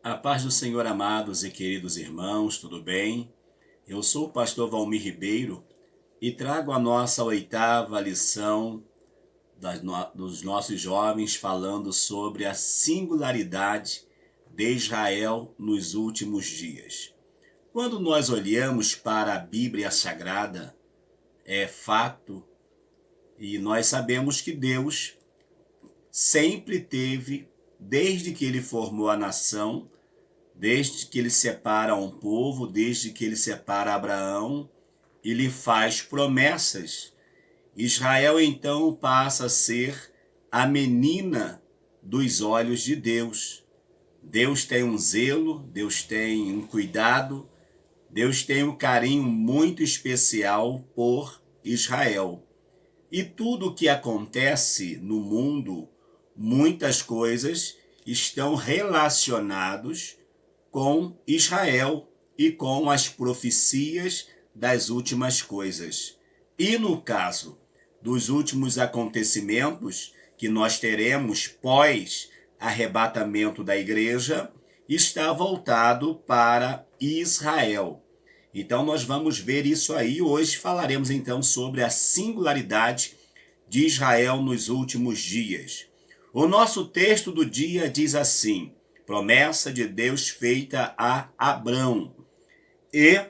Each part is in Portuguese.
A paz do Senhor, amados e queridos irmãos, tudo bem? Eu sou o pastor Valmir Ribeiro e trago a nossa oitava lição dos nossos jovens falando sobre a singularidade de Israel nos últimos dias. Quando nós olhamos para a Bíblia Sagrada, é fato e nós sabemos que Deus sempre teve, desde que ele formou a nação, desde que ele separa um povo, desde que ele separa Abraão, ele faz promessas. Israel então passa a ser a menina dos olhos de Deus. Deus tem um zelo, Deus tem um cuidado, Deus tem um carinho muito especial por Israel. E tudo o que acontece no mundo, muitas coisas estão relacionadas com Israel e com as profecias das últimas coisas. E no caso dos últimos acontecimentos que nós teremos pós arrebatamento da igreja, está voltado para Israel. Então nós vamos ver isso aí. Hoje falaremos então sobre a singularidade de Israel nos últimos dias. O nosso texto do dia diz assim: promessa de Deus feita a Abrão: e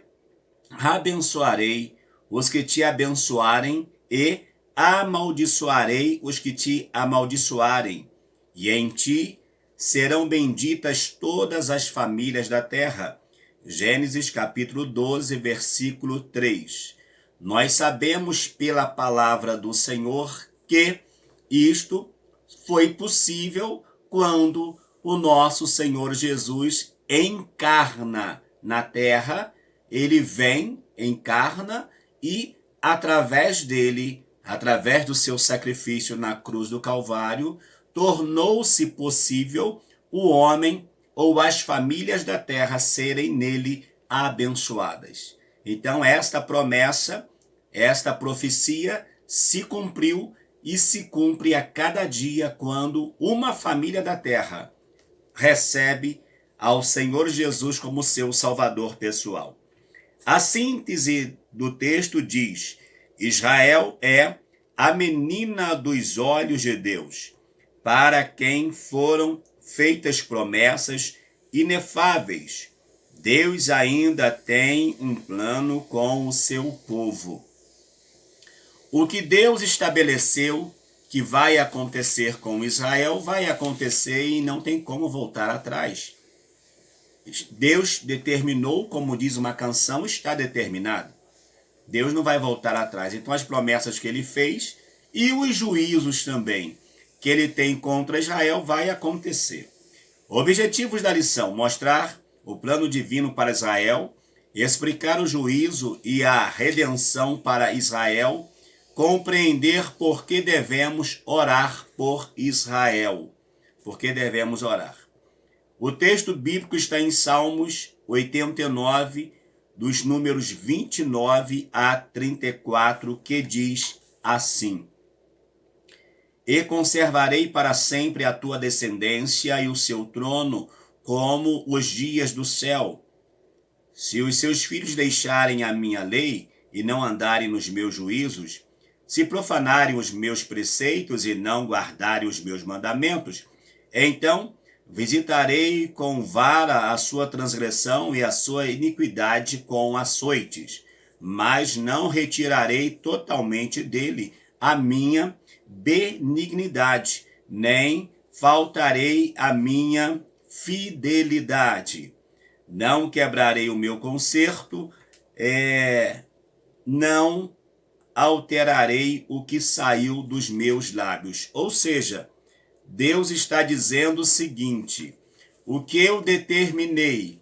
abençoarei os que te abençoarem e amaldiçoarei os que te amaldiçoarem, e em ti serão benditas todas as famílias da terra. Gênesis capítulo 12, versículo 3. Nós sabemos pela palavra do Senhor que isto foi possível quando o nosso Senhor Jesus encarna na terra. Ele vem, encarna e através dele, através do seu sacrifício na cruz do Calvário, tornou-se possível o homem ou as famílias da terra serem nele abençoadas. Então esta promessa, esta profecia se cumpriu e se cumpre a cada dia quando uma família da terra recebe ao Senhor Jesus como seu Salvador pessoal. A síntese do texto diz: Israel é a menina dos olhos de Deus, para quem foram feitas promessas inefáveis. Deus ainda tem um plano com o seu povo. O que Deus estabeleceu que vai acontecer com Israel, vai acontecer e não tem como voltar atrás. Deus determinou, como diz uma canção, está determinado. Deus não vai voltar atrás. Então as promessas que ele fez e os juízos também que ele tem contra Israel vai acontecer. Objetivos da lição: mostrar o plano divino para Israel, explicar o juízo e a redenção para Israel, compreender por que devemos orar por Israel. Por que devemos orar? O texto bíblico está em Salmos 89, dos números 29 a 34, que diz assim: e conservarei para sempre a tua descendência e o seu trono como os dias do céu. Se os seus filhos deixarem a minha lei e não andarem nos meus juízos, se profanarem os meus preceitos e não guardarem os meus mandamentos, então visitarei com vara a sua transgressão e a sua iniquidade com açoites, mas não retirarei totalmente dele a minha benignidade, nem faltarei a minha fidelidade. Não quebrarei o meu concerto, não alterarei o que saiu dos meus lábios. Ou seja, Deus está dizendo o seguinte: o que eu determinei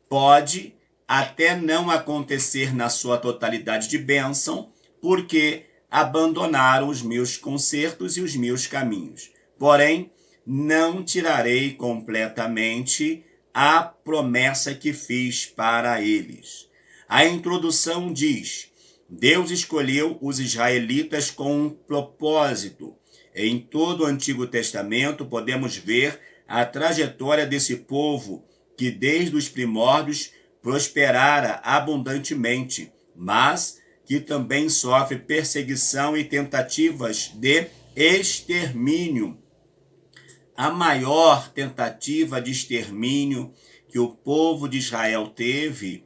pode até não acontecer na sua totalidade de bênção, porque abandonaram os meus concertos e os meus caminhos. Porém, não tirarei completamente a promessa que fiz para eles. A introdução diz: Deus escolheu os israelitas com um propósito. Em todo o Antigo Testamento podemos ver a trajetória desse povo que desde os primórdios prosperara abundantemente, mas que também sofre perseguição e tentativas de extermínio. A maior tentativa de extermínio que o povo de Israel teve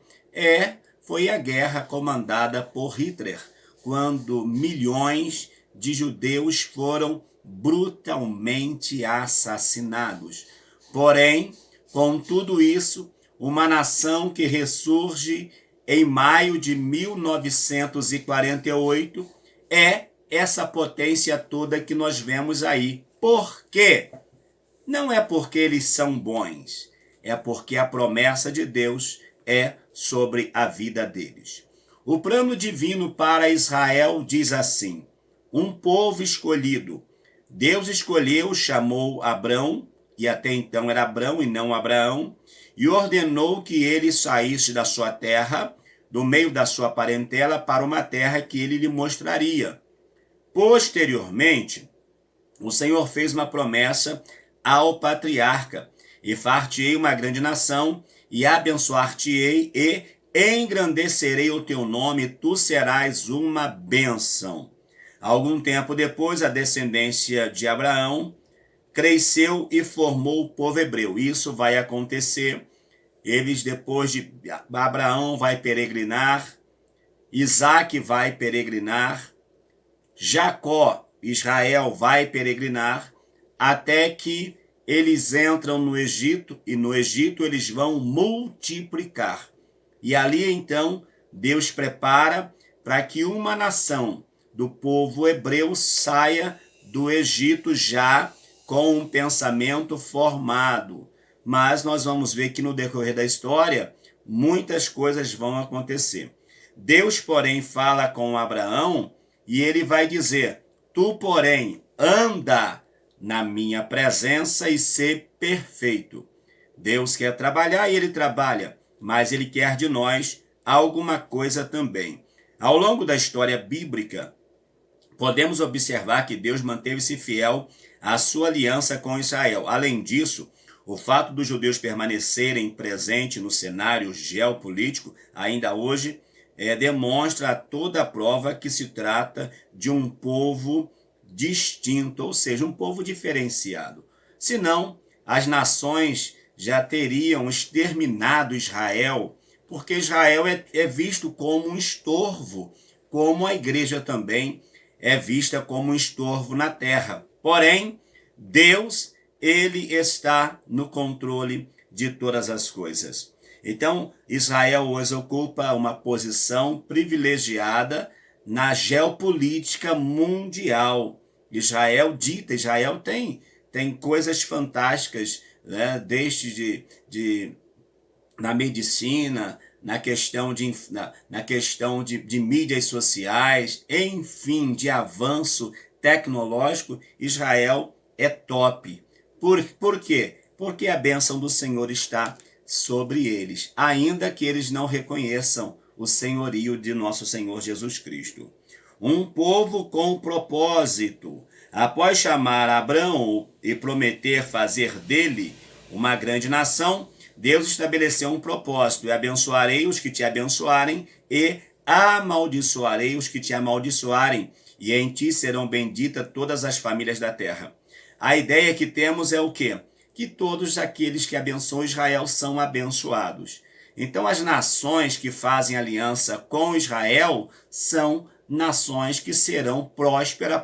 foi a guerra comandada por Hitler, quando milhões de judeus foram brutalmente assassinados. Porém, com tudo isso, uma nação que ressurge em maio de 1948 é essa potência toda que nós vemos aí. Por quê? Não é porque eles são bons, é porque a promessa de Deus é sobre a vida deles. O plano divino para Israel diz assim: um povo escolhido. Deus escolheu, chamou Abrão, e até então era Abrão e não Abraão, e ordenou que ele saísse da sua terra, do meio da sua parentela, para uma terra que ele lhe mostraria. Posteriormente, o Senhor fez uma promessa ao patriarca: e far-te-ei uma grande nação, e abençoar-te-ei, e engrandecerei o teu nome, tu serás uma bênção. Algum tempo depois, a descendência de Abraão cresceu e formou o povo hebreu. Isso vai acontecer. Eles, depois de Abraão, vai peregrinar, Isaac vai peregrinar, Jacó, Israel, vai peregrinar, até que eles entram no Egito, e no Egito eles vão multiplicar. E ali, então, Deus prepara para que uma nação do povo hebreu saia do Egito já com um pensamento formado. Mas nós vamos ver que no decorrer da história, muitas coisas vão acontecer. Deus, porém, fala com Abraão e ele vai dizer: tu, porém, anda na minha presença e ser perfeito. Deus quer trabalhar e ele trabalha, mas ele quer de nós alguma coisa também. Ao longo da história bíblica, podemos observar que Deus manteve-se fiel à sua aliança com Israel. Além disso, o fato dos judeus permanecerem presentes no cenário geopolítico ainda hoje demonstra toda a prova que se trata de um povo distinto, ou seja, um povo diferenciado. Senão, as nações já teriam exterminado Israel, porque Israel é visto como um estorvo, como a igreja também é vista como um estorvo na terra. Porém, Deus, ele está no controle de todas as coisas. Então, Israel hoje ocupa uma posição privilegiada na geopolítica mundial. Israel tem coisas fantásticas, né? Desde na medicina, na questão de mídias sociais, enfim, de avanço tecnológico, Israel é top. Por quê? Porque a bênção do Senhor está sobre eles, ainda que eles não reconheçam o senhorio de nosso Senhor Jesus Cristo. Um povo com propósito. Após chamar Abraão e prometer fazer dele uma grande nação, Deus estabeleceu um propósito: e abençoarei os que te abençoarem, e amaldiçoarei os que te amaldiçoarem, e em ti serão benditas todas as famílias da terra. A ideia que temos é o quê? Que todos aqueles que abençoam Israel são abençoados. Então, as nações que fazem aliança com Israel são nações que serão prósperas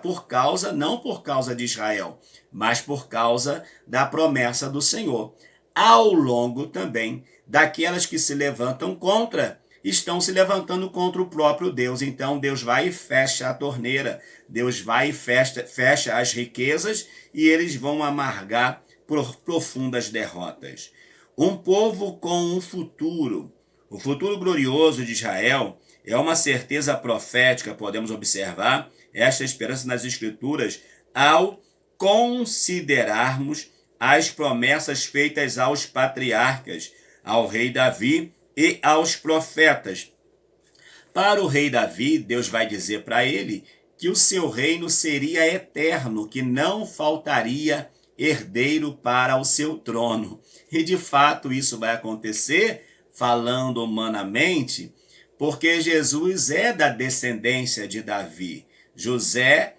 não por causa de Israel, mas por causa da promessa do Senhor. Ao longo também daquelas que se levantam contra, estão se levantando contra o próprio Deus. Então Deus vai e fecha a torneira, Deus vai e fecha as riquezas, e eles vão amargar por profundas derrotas. Um povo com um futuro. O futuro glorioso de Israel é uma certeza profética. Podemos observar esta esperança nas Escrituras ao considerarmos as promessas feitas aos patriarcas, ao rei Davi e aos profetas. Para o rei Davi, Deus vai dizer para ele que o seu reino seria eterno, que não faltaria herdeiro para o seu trono. E de fato isso vai acontecer, falando humanamente, porque Jesus é da descendência de Davi. José,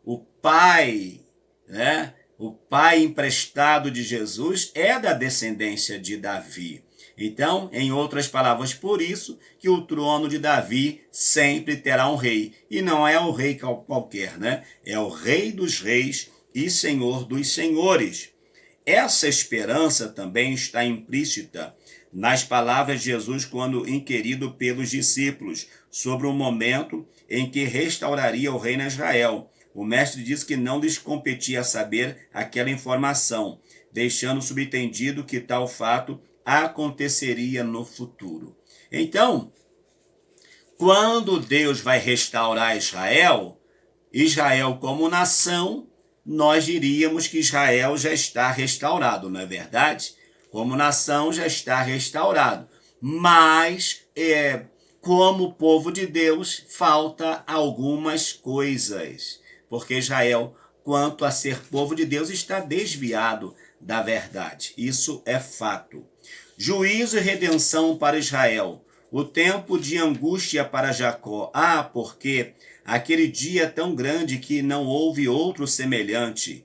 o pai, né? O pai emprestado de Jesus é da descendência de Davi. Então, em outras palavras, por isso que o trono de Davi sempre terá um rei. E não é o rei qualquer, né? É o Rei dos Reis e Senhor dos Senhores. Essa esperança também está implícita nas palavras de Jesus quando inquirido pelos discípulos sobre o momento em que restauraria o reino a Israel. O mestre disse que não lhes competia saber aquela informação, deixando subentendido que tal fato aconteceria no futuro. Então, quando Deus vai restaurar Israel, Israel como nação, nós diríamos que Israel já está restaurado, não é verdade? Como nação já está restaurado. Mas, como povo de Deus, falta algumas coisas. Porque Israel, quanto a ser povo de Deus, está desviado da verdade. Isso é fato. Juízo e redenção para Israel. O tempo de angústia para Jacó. Porque aquele dia é tão grande que não houve outro semelhante.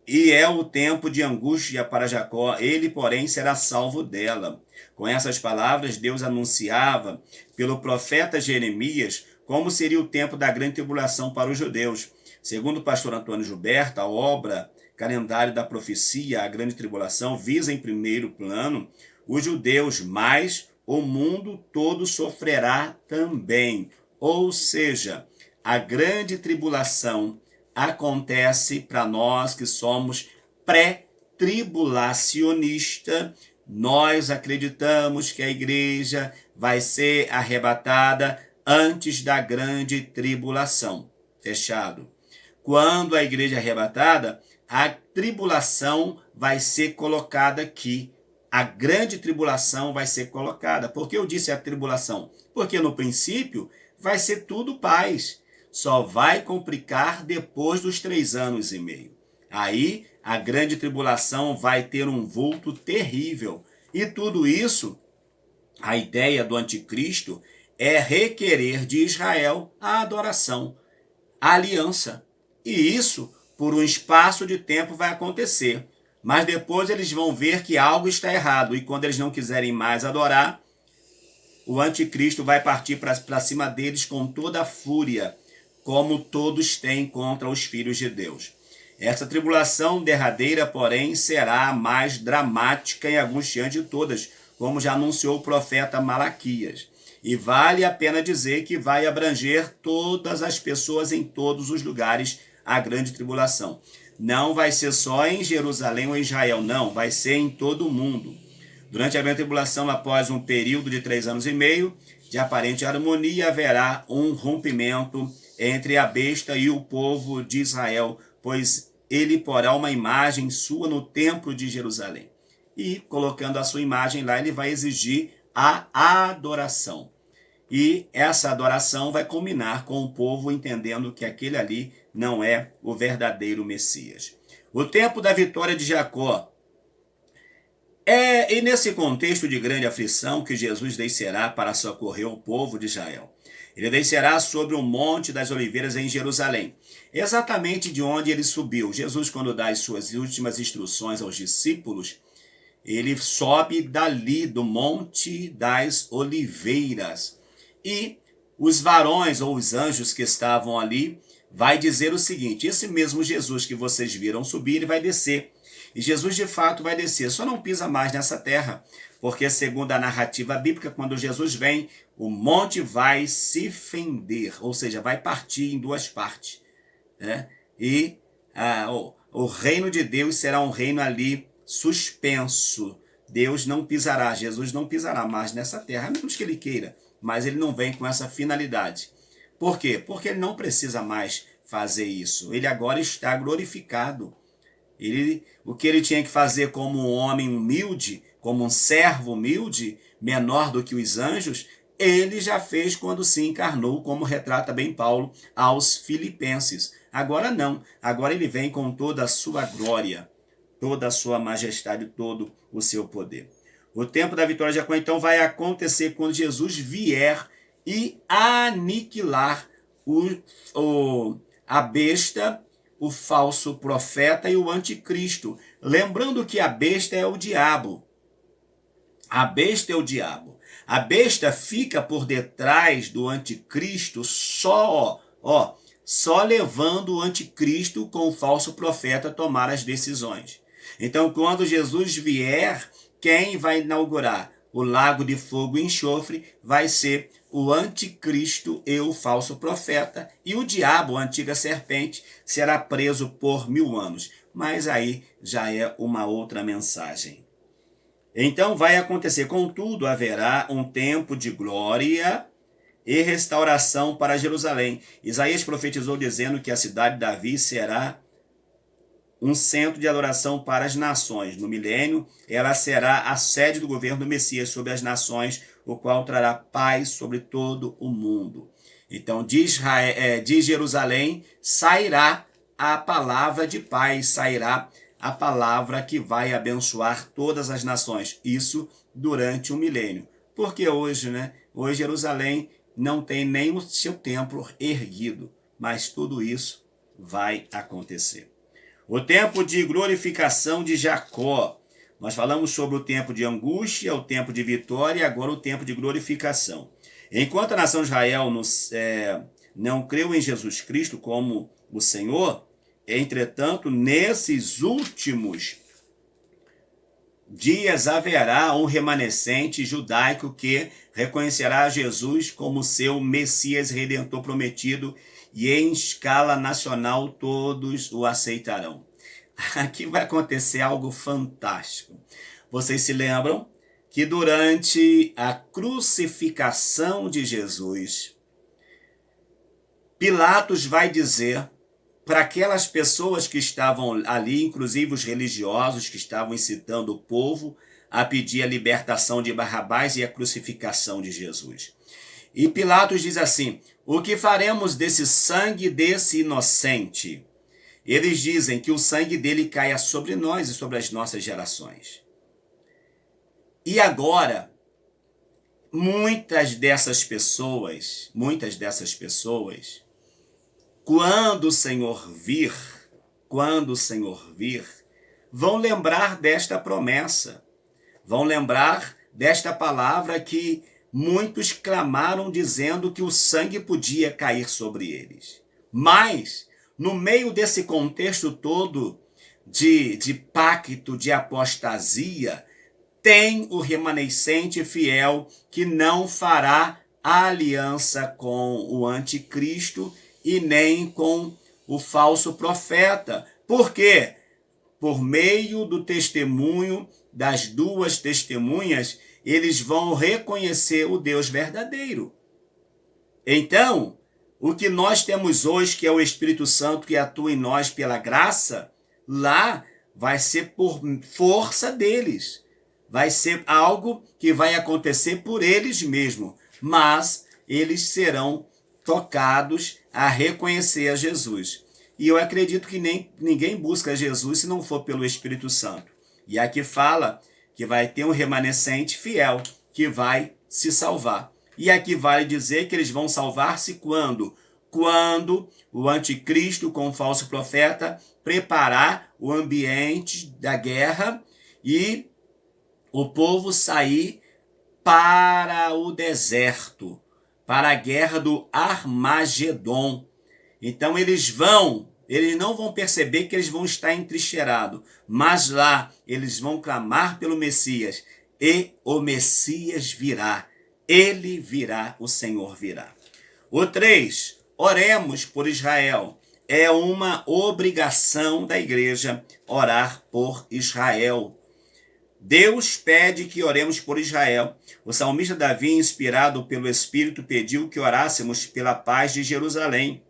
E é o tempo de angústia para Jacó. Ele, porém, será salvo dela. Com essas palavras, Deus anunciava pelo profeta Jeremias como seria o tempo da grande tribulação para os judeus. Segundo o pastor Antônio Gilberto, a obra Calendário da Profecia, a grande tribulação, visa em primeiro plano os judeus, mas o mundo todo sofrerá também. Ou seja, a grande tribulação acontece para nós que somos pré-tribulacionista. Nós acreditamos que a igreja vai ser arrebatada antes da grande tribulação. Fechado. Quando a igreja é arrebatada, a tribulação vai ser colocada aqui. A grande tribulação vai ser colocada. Por que eu disse a tribulação? Porque no princípio vai ser tudo paz. Só vai complicar depois dos 3 anos e meio. Aí a grande tribulação vai ter um vulto terrível. E tudo isso, a ideia do anticristo é requerer de Israel a adoração, a aliança. E isso, por um espaço de tempo, vai acontecer. Mas depois eles vão ver que algo está errado. E quando eles não quiserem mais adorar, o anticristo vai partir para cima deles com toda a fúria, como todos têm contra os filhos de Deus. Essa tribulação derradeira, porém, será a mais dramática e angustiante de todas, como já anunciou o profeta Malaquias. E vale a pena dizer que vai abranger todas as pessoas em todos os lugares, a grande tribulação. Não vai ser só em Jerusalém ou em Israel, não, vai ser em todo o mundo. Durante a grande tribulação, após um período de 3 anos e meio, de aparente harmonia, haverá um rompimento entre a besta e o povo de Israel, pois ele porá uma imagem sua no templo de Jerusalém. E, colocando a sua imagem lá, ele vai exigir a adoração. E essa adoração vai culminar com o povo entendendo que aquele ali não é o verdadeiro Messias. O tempo da vitória de Jacó. E nesse contexto de grande aflição que Jesus descerá para socorrer o povo de Israel. Ele descerá sobre o Monte das Oliveiras em Jerusalém, exatamente de onde ele subiu. Jesus, quando dá as suas últimas instruções aos discípulos, ele sobe dali do Monte das Oliveiras. E os varões ou os anjos que estavam ali vai dizer o seguinte: esse mesmo Jesus que vocês viram subir, ele vai descer. E Jesus de fato vai descer, só não pisa mais nessa terra, porque segundo a narrativa bíblica, quando Jesus vem, o monte vai se fender, ou seja, vai partir em 2 partes. Né? E o reino de Deus será um reino ali suspenso. Deus não pisará, Jesus não pisará mais nessa terra, a menos que ele queira, mas ele não vem com essa finalidade. Por quê? Porque ele não precisa mais fazer isso. Ele agora está glorificado. O que ele tinha que fazer como um homem humilde, como um servo humilde, menor do que os anjos, ele já fez quando se encarnou, como retrata bem Paulo aos Filipenses. Agora não. Agora ele vem com toda a sua glória, toda a sua majestade, todo o seu poder. O tempo da vitória de Jacó, então, vai acontecer quando Jesus vier e aniquilar a besta, o falso profeta e o anticristo. Lembrando que a besta é o diabo. A besta é o diabo. A besta fica por detrás do anticristo só levando o anticristo com o falso profeta a tomar as decisões. Então, quando Jesus vier, quem vai inaugurar o lago de fogo e enxofre vai ser o anticristo e o falso profeta, e o diabo, a antiga serpente, será preso por 1000 anos. Mas aí já é uma outra mensagem. Então vai acontecer, contudo, haverá um tempo de glória e restauração para Jerusalém. Isaías profetizou dizendo que a cidade de Davi será um centro de adoração para as nações. No milênio, ela será a sede do governo do Messias sobre as nações, o qual trará paz sobre todo o mundo. Então, de Jerusalém sairá a palavra de paz, sairá a palavra que vai abençoar todas as nações. Isso durante o milênio. Porque hoje, hoje Jerusalém não tem nem o seu templo erguido, mas tudo isso vai acontecer. O tempo de glorificação de Jacó. Nós falamos sobre o tempo de angústia, o tempo de vitória e agora o tempo de glorificação. Enquanto a nação de Israel não creu em Jesus Cristo como o Senhor, entretanto, nesses últimos dias haverá um remanescente judaico que reconhecerá Jesus como seu Messias Redentor prometido e em escala nacional todos o aceitarão. Aqui vai acontecer algo fantástico. Vocês se lembram que durante a crucificação de Jesus, Pilatos vai dizer para aquelas pessoas que estavam ali, inclusive os religiosos que estavam incitando o povo a pedir a libertação de Barrabás e a crucificação de Jesus. E Pilatos diz assim: o que faremos desse sangue desse inocente? Eles dizem que o sangue dele caia sobre nós e sobre as nossas gerações. E agora, muitas dessas pessoas, quando o Senhor vir, vão lembrar desta promessa, vão lembrar desta palavra que muitos clamaram dizendo que o sangue podia cair sobre eles. Mas, no meio desse contexto todo de pacto, de apostasia, tem o remanescente fiel que não fará aliança com o anticristo e nem com o falso profeta. Por quê? Por meio do testemunho das duas testemunhas, eles vão reconhecer o Deus verdadeiro. Então, o que nós temos hoje, que é o Espírito Santo que atua em nós pela graça, lá vai ser por força deles. Vai ser algo que vai acontecer por eles mesmos, mas eles serão tocados a reconhecer a Jesus. E eu acredito que ninguém busca Jesus se não for pelo Espírito Santo. E aqui fala que vai ter um remanescente fiel que vai se salvar. E aqui vale dizer que eles vão salvar-se quando? Quando o anticristo com o falso profeta preparar o ambiente da guerra e o povo sair para o deserto, para a guerra do Armagedon. Então eles não vão perceber que eles vão estar entrincheirados, mas lá eles vão clamar pelo Messias e o Messias virá. Ele virá, o Senhor virá. O 3, oremos por Israel. É uma obrigação da igreja orar por Israel. Deus pede que oremos por Israel. O salmista Davi, inspirado pelo Espírito, pediu que orássemos pela paz de Jerusalém.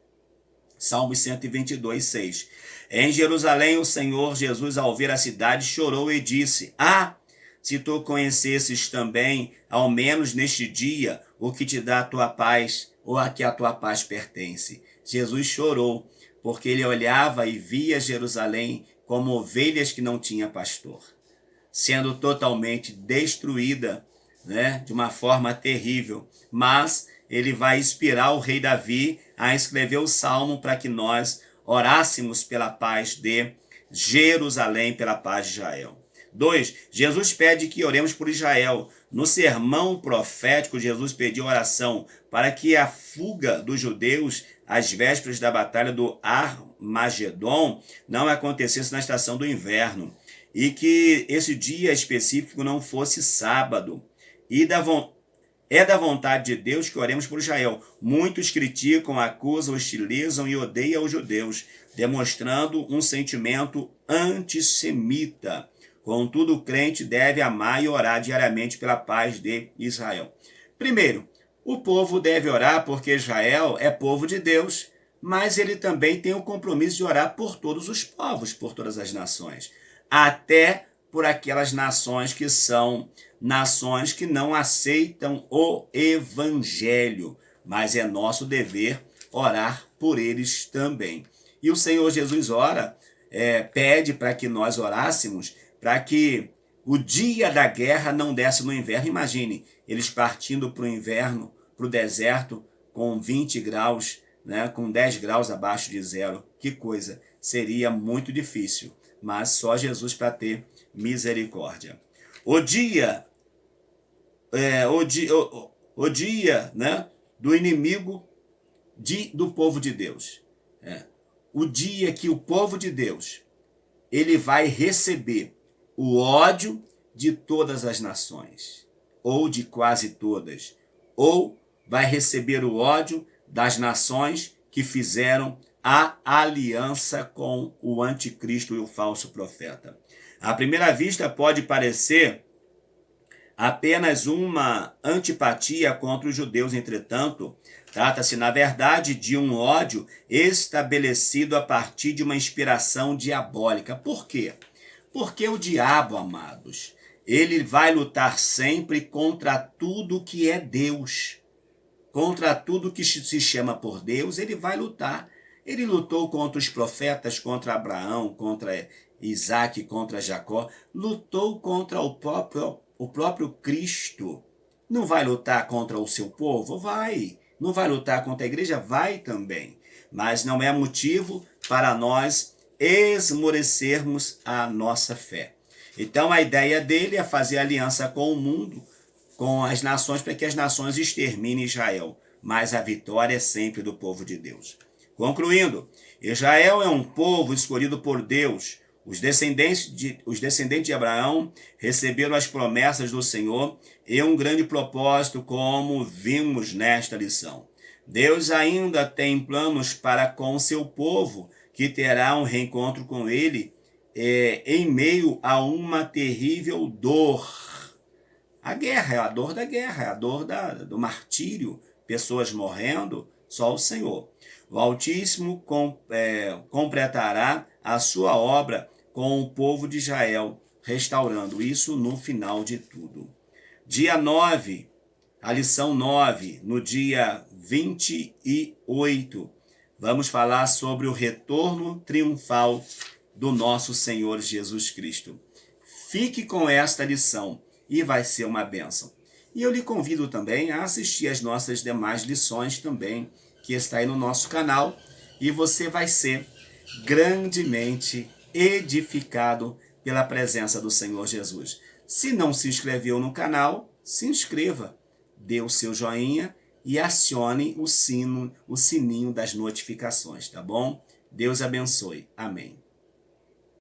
Salmo 122, 6. Em Jerusalém, o Senhor Jesus, ao ver a cidade, chorou e disse: se tu conhecesses também, ao menos neste dia, o que te dá a tua paz, ou a que a tua paz pertence. Jesus chorou, porque ele olhava e via Jerusalém como ovelhas que não tinha pastor, sendo totalmente destruída, né, de uma forma terrível. Mas ele vai inspirar o rei Davi a escrever o salmo para que nós orássemos pela paz de Jerusalém, pela paz de Israel. 2. Jesus pede que oremos por Israel. No sermão profético, Jesus pediu oração para que a fuga dos judeus às vésperas da batalha do Armagedon não acontecesse na estação do inverno e que esse dia específico não fosse sábado. É da vontade de Deus que oremos por Israel. Muitos criticam, acusam, hostilizam e odeiam os judeus, demonstrando um sentimento antissemita. Contudo, o crente deve amar e orar diariamente pela paz de Israel. Primeiro, o povo deve orar porque Israel é povo de Deus, mas ele também tem o compromisso de orar por todos os povos, por todas as nações, até por aquelas nações que são nações que não aceitam o evangelho, mas é nosso dever orar por eles também. E o Senhor Jesus pede para que nós orássemos para que o dia da guerra não desse no inverno. Imagine, eles partindo para o inverno, para o deserto, com 20 graus, né, com 10 graus abaixo de zero. Que coisa! Seria muito difícil, mas só Jesus para ter misericórdia. O dia, né, do inimigo do povo de Deus. O dia que o povo de Deus ele vai receber o ódio de todas as nações, ou de quase todas, ou vai receber o ódio das nações que fizeram a aliança com o anticristo e o falso profeta. À primeira vista pode parecer apenas uma antipatia contra os judeus, entretanto, trata-se, na verdade, de um ódio estabelecido a partir de uma inspiração diabólica. Por quê? Porque o diabo, amados, ele vai lutar sempre contra tudo que é Deus. Contra tudo que se chama por Deus, ele vai lutar. Ele lutou contra os profetas, contra Abraão, contra Isaac, contra Jacó. Lutou contra o próprio Cristo. Não vai lutar contra o seu povo? Vai. Não vai lutar contra a igreja? Vai também. Mas não é motivo para nós esmorecermos a nossa fé. Então a ideia dele é fazer aliança com o mundo, com as nações, para que as nações exterminem Israel. Mas a vitória é sempre do povo de Deus. Concluindo, Israel é um povo escolhido por Deus. Os descendentes de Abraão receberam as promessas do Senhor e um grande propósito, como vimos nesta lição. Deus ainda tem planos para com seu povo, que terá um reencontro com ele em meio a uma terrível dor. A guerra, é a dor da guerra, é a dor do martírio, pessoas morrendo, só o Senhor. O Altíssimo completará a sua obra com o povo de Israel, restaurando isso no final de tudo. Dia 9, a lição 9, no dia 28, vamos falar sobre o retorno triunfal do nosso Senhor Jesus Cristo. Fique com esta lição e vai ser uma bênção. E eu lhe convido também a assistir as nossas demais lições também, que está aí no nosso canal, e você vai ser grandemente edificado pela presença do Senhor Jesus. Se não se inscreveu no canal, se inscreva, dê o seu joinha e acione o sininho das notificações, tá bom? Deus abençoe. Amém.